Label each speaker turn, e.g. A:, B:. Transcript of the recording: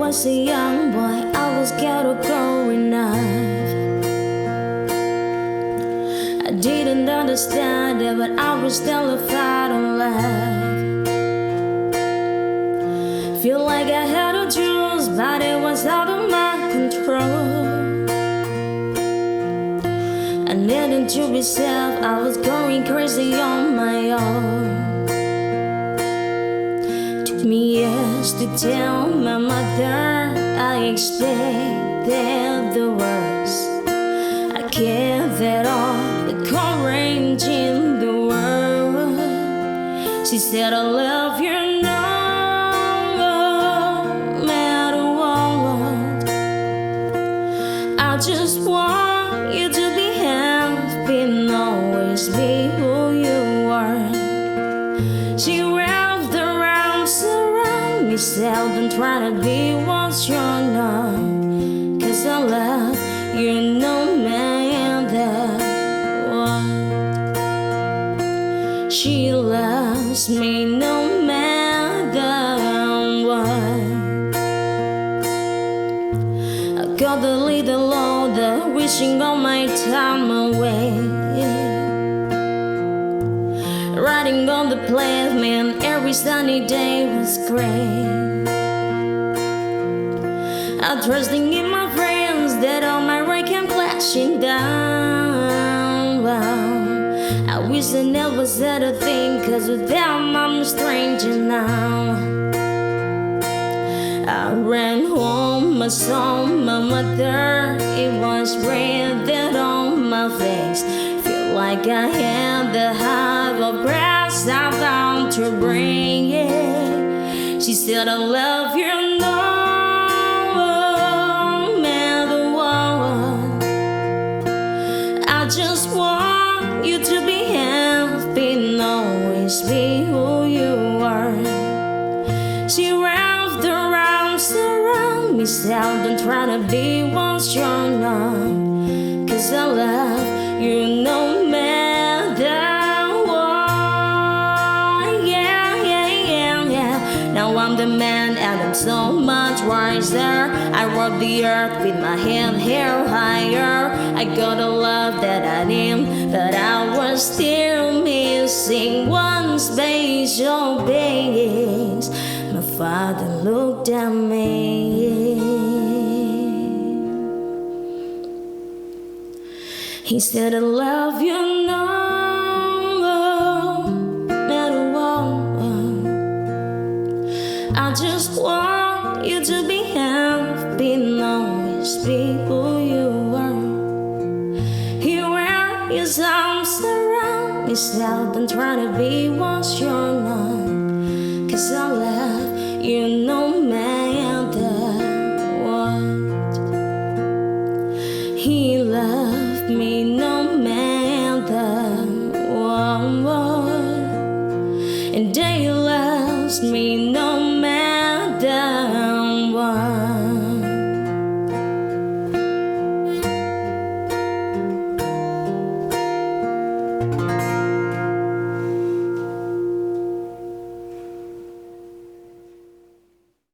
A: was a young boy, I was ghetto growing up. I didn't understand it, but I was still a fight on love. Feel like I had a choice, but it was out of my control. I needed to be safe, I was going crazy on my own. Took me years to tell my mother I expected the worst. I gave it all the courage in the world. She said, I love you no matter what. I just want you to be happy and always be who you are. She wrapped her arms around me, seldom try to be what you're not. 'Cause I love you no matter what. She loves me no matter what. I got a little older, wishing all my time away. Riding on the pavement, every sunny day was great. I'm trusting in my friends that all my right came crashing down. I wish I never said a thing, 'cause with them I'm a stranger now. I ran home, I saw my mother, it was breathing on my face. Feel like I had the heart of brass I'm bound to bring it. She said, I love you no matter what. I just want you to be happy and always be who you are. She wrapped her arms around me, seldom try to be what you're not. 'Cause I love you no matter what. Yeah, yeah, yeah, yeah. Now I'm the man and I'm so much wiser. I walk the earth with my hand held higher. I got a love that I need, but I was still missing one special place. My father looked at me. He said, I love you no matter what. I just want you to be happy and always be who you are. He wrapped his arms around me, seldom try to be what you're not. 'Cause I